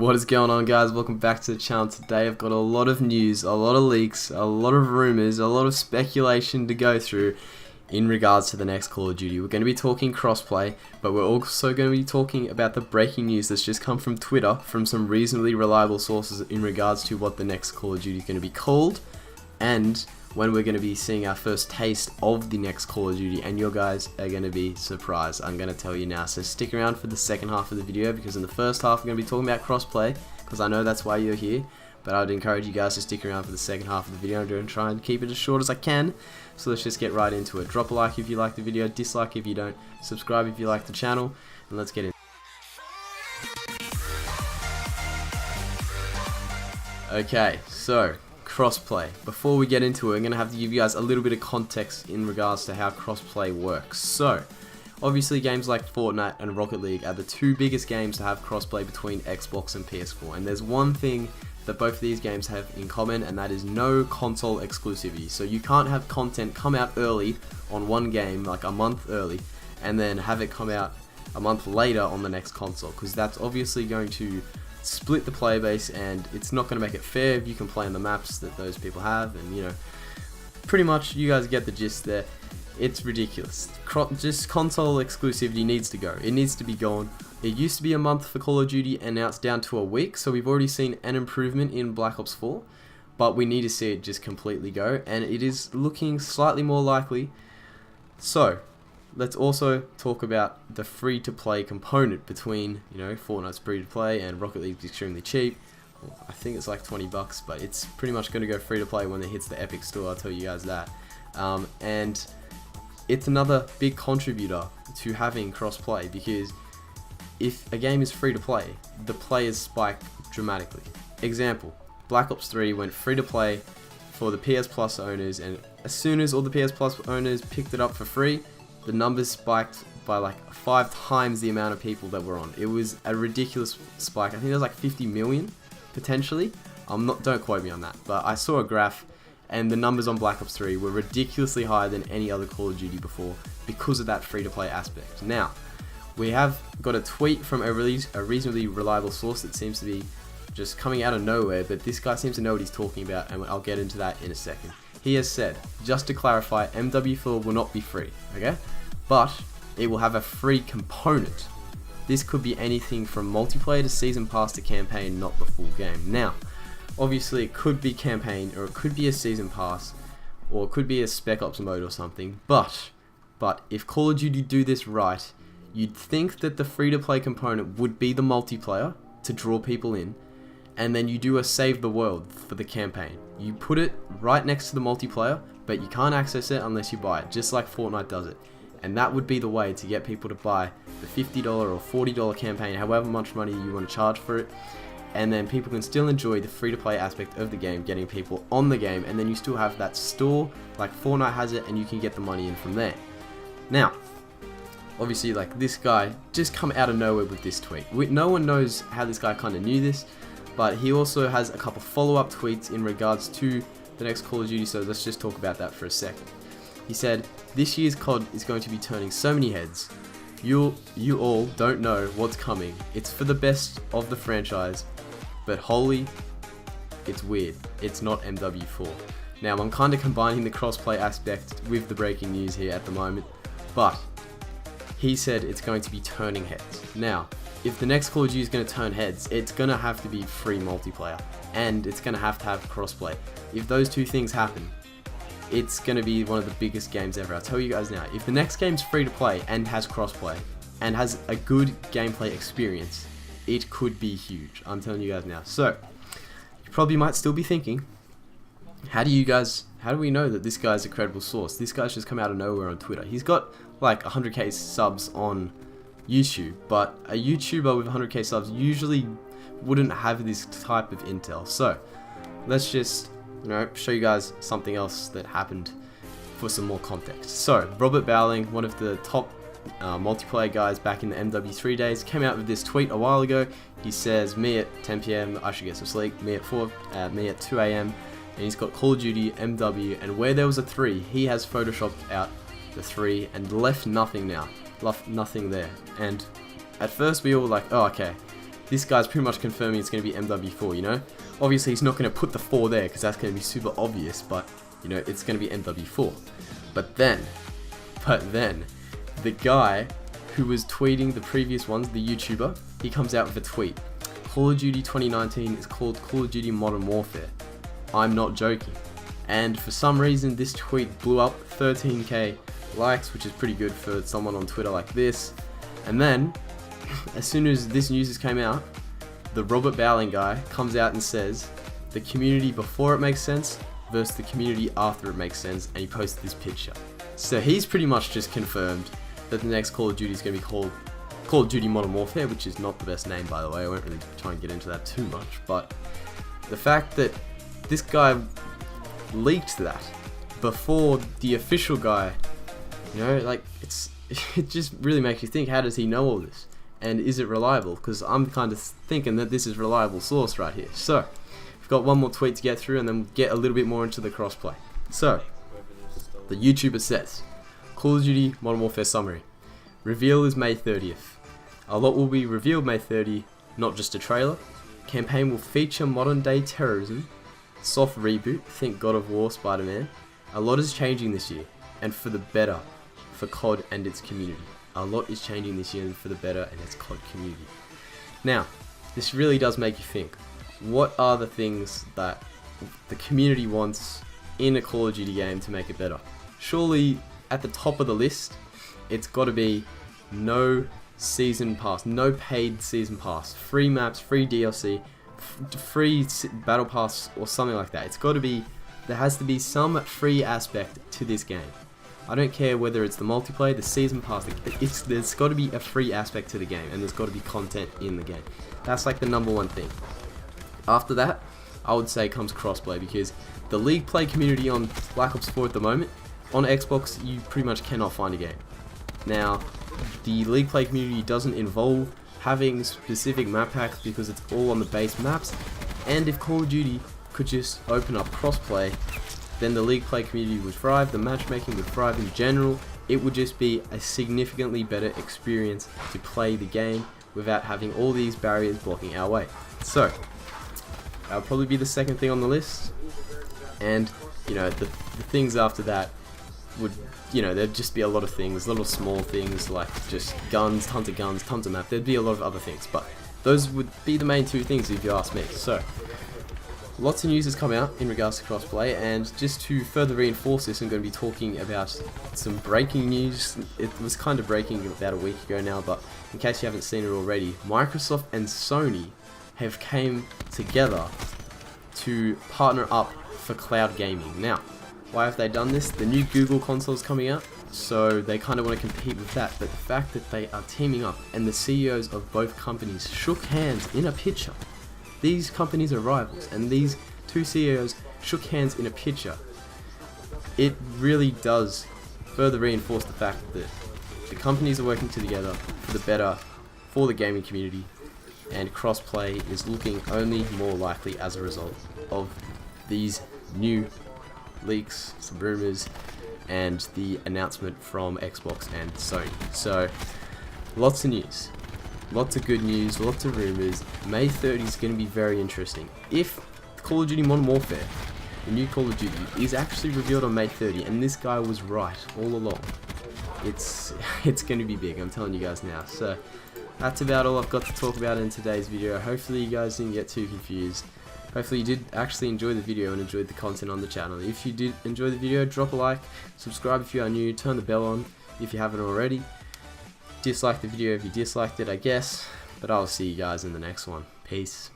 What is going on, guys? Welcome back to the channel. Today I've got a lot of news, a lot of leaks, a lot of rumors, a lot of speculation to go through in regards to the next Call of Duty. We're going to be talking crossplay, but we're also going to be talking about the breaking news that's just come from Twitter from some reasonably reliable sources in regards to what the next Call of Duty is going to be called and when we're going to be seeing our first taste of the next Call of Duty, and you guys are going to be surprised. I'm going to tell you now, so stick around for the second half of the video, because in the first half we're going to be talking about crossplay, because I know that's why you're here, but I'd encourage you guys to stick around for the second half of the video. I'm going to try and keep it as short as I can, so let's just get right into it. Drop a like if you like the video, dislike if you don't, subscribe if you like the channel, and let's get in. Okay, so crossplay. Before we get into it, I'm going to have to give you guys a little bit of context in regards to how crossplay works. So, obviously games like Fortnite and Rocket League are the two biggest games to have crossplay between Xbox and PS4. And there's one thing that both of these games have in common, and that is no console exclusivity. So you can't have content come out early on one game, like a month early, and then have it come out a month later on the next console, because that's obviously going to split the player base, and it's not going to make it fair if you can play on the maps that those people have. And you know, pretty much you guys get the gist there. It's ridiculous. Just console exclusivity needs to go. It needs to be gone. It used to be a month for Call of Duty, and now it's down to a week, so we've already seen an improvement in Black Ops 4, but we need to see it just completely go, and it is looking slightly more likely. So let's also talk about the free-to-play component between, you know, Fortnite's free-to-play and Rocket League's extremely cheap. Well, I think it's like $20, but it's pretty much going to go free-to-play when it hits the Epic Store, I'll tell you guys that. And it's another big contributor to having cross-play, because if a game is free-to-play, the players spike dramatically. Example, Black Ops 3 went free-to-play for the PS Plus owners, and as soon as all the PS Plus owners picked it up for free, the numbers spiked by like 5 times the amount of people that were on. It was a ridiculous spike. I think it was like 50 million, potentially. Don't quote me on that, but I saw a graph, and the numbers on Black Ops 3 were ridiculously higher than any other Call of Duty before because of that free-to-play aspect. Now, we have got a tweet from a reasonably reliable source that seems to be just coming out of nowhere, but this guy seems to know what he's talking about, and I'll get into that in a second. He has said, just to clarify, MW4 will not be free, okay? But it will have a free component. This could be anything from multiplayer to season pass to campaign, not the full game. Now, obviously it could be campaign, or it could be a season pass, or it could be a Spec Ops mode or something, but if Call of Duty do this right, you'd think that the free-to-play component would be the multiplayer to draw people in, and then you do a save the world for the campaign. You put it right next to the multiplayer, but you can't access it unless you buy it, just like Fortnite does it. And that would be the way to get people to buy the $50 or $40 campaign, however much money you want to charge for it. And then people can still enjoy the free-to-play aspect of the game, getting people on the game, and then you still have that store like Fortnite has it, and you can get the money in from there. Now, obviously, like, this guy just come out of nowhere with this tweet. No one knows how this guy kind of knew this, but he also has a couple follow-up tweets in regards to the next Call of Duty, so let's just talk about that for a second. He said, "This year's COD is going to be turning so many heads. You all don't know what's coming. It's for the best of the franchise, but holy, it's weird. It's not MW4. Now, I'm kind of combining the crossplay aspect with the breaking news here at the moment, but he said it's going to be turning heads. Now, if the next Call of Duty is going to turn heads, it's going to have to be free multiplayer, and it's going to have crossplay. If those two things happen, it's going to be one of the biggest games ever. I'll tell you guys now, if the next game's free to play and has crossplay and has a good gameplay experience, it could be huge. I'm telling you guys now. So, you probably might still be thinking, how do we know that this guy's a credible source? This guy's just come out of nowhere on Twitter. He's got like 100k subs on YouTube, but a YouTuber with 100k subs usually wouldn't have this type of intel. So let's just, you know, show you guys something else that happened for some more context. So Robert Bowling, one of the top multiplayer guys back in the MW3 days, came out with this tweet a while ago. He says, "Me at 10 PM, I should get some sleep. Me at 2 AM, and he's got Call of Duty MW, and where there was a 3, he has photoshopped out the 3 and left nothing now. Left nothing there." And at first we all were like, oh, okay, this guy's pretty much confirming it's going to be MW4, you know? Obviously, he's not going to put the 4 there because that's going to be super obvious, but, you know, it's going to be MW4. But then, the guy who was tweeting the previous ones, the YouTuber, he comes out with a tweet. Call of Duty 2019 is called Call of Duty Modern Warfare. I'm not joking. And for some reason, this tweet blew up 13k likes, which is pretty good for someone on Twitter like this. And then, as soon as this news came out, the Robert Bowling guy comes out and says, the community before it makes sense versus the community after it makes sense, and he posted this picture. So he's pretty much just confirmed that the next Call of Duty is going to be called Call of Duty Modern Warfare, which is not the best name, by the way. I won't really try and get into that too much, but the fact that this guy leaked that before the official guy, you know, like, it just really makes you think, how does he know all this? And is it reliable? Because I'm kind of thinking that this is reliable source right here. So, we've got one more tweet to get through, and then we'll get a little bit more into the crossplay. So, the YouTuber says, Call of Duty Modern Warfare summary. Reveal is May 30th. A lot will be revealed May 30, not just a trailer. Campaign will feature modern day terrorism. Soft reboot, think God of War, Spider-Man. A lot is changing this year, and for the better, for COD and its community. A lot is changing this year and for the better and its COD community. Now, this really does make you think, what are the things that the community wants in a Call of Duty game to make it better? Surely, at the top of the list, it's got to be no season pass, no paid season pass, free maps, free DLC, free battle pass, or something like that. It's got to be, there has to be some free aspect to this game. I don't care whether it's the multiplayer, the season pass, there's got to be a free aspect to the game, and there's got to be content in the game. That's like the #1 thing. After that, I would say comes crossplay, because the League play community on Black Ops 4 at the moment, on Xbox, you pretty much cannot find a game. Now, the League play community doesn't involve having specific map packs because it's all on the base maps, and if Call of Duty could just open up crossplay, then the League play community would thrive, the matchmaking would thrive in general. It would just be a significantly better experience to play the game without having all these barriers blocking our way. So, that'll probably be the second thing on the list, and, you know, the things after that would, you know, there'd just be a lot of things, little small things like just guns, tons of map. There'd be a lot of other things, but those would be the main two things if you ask me. So, lots of news has come out in regards to crossplay, and just to further reinforce this, I'm going to be talking about some breaking news. It was kind of breaking about a week ago now, but in case you haven't seen it already, Microsoft and Sony have came together to partner up for cloud gaming. Now, why have they done this? The new Google console is coming out, so they kind of want to compete with that, but the fact that they are teaming up and the CEOs of both companies shook hands in a picture. These companies are rivals, and these two CEOs shook hands in a picture. It really does further reinforce the fact that the companies are working together for the better for the gaming community, and crossplay is looking only more likely as a result of these new leaks, some rumors, and the announcement from Xbox and Sony. So, lots of news. Lots of good news, lots of rumors. May 30 is going to be very interesting. If Call of Duty Modern Warfare, the new Call of Duty, is actually revealed on May 30, and this guy was right all along, it's going to be big, I'm telling you guys now. So, that's about all I've got to talk about in today's video. Hopefully you guys didn't get too confused. Hopefully you did actually enjoy the video and enjoyed the content on the channel. If you did enjoy the video, drop a like, subscribe if you are new, turn the bell on if you haven't already. Dislike the video if you disliked it, I guess, but I'll see you guys in the next one. Peace.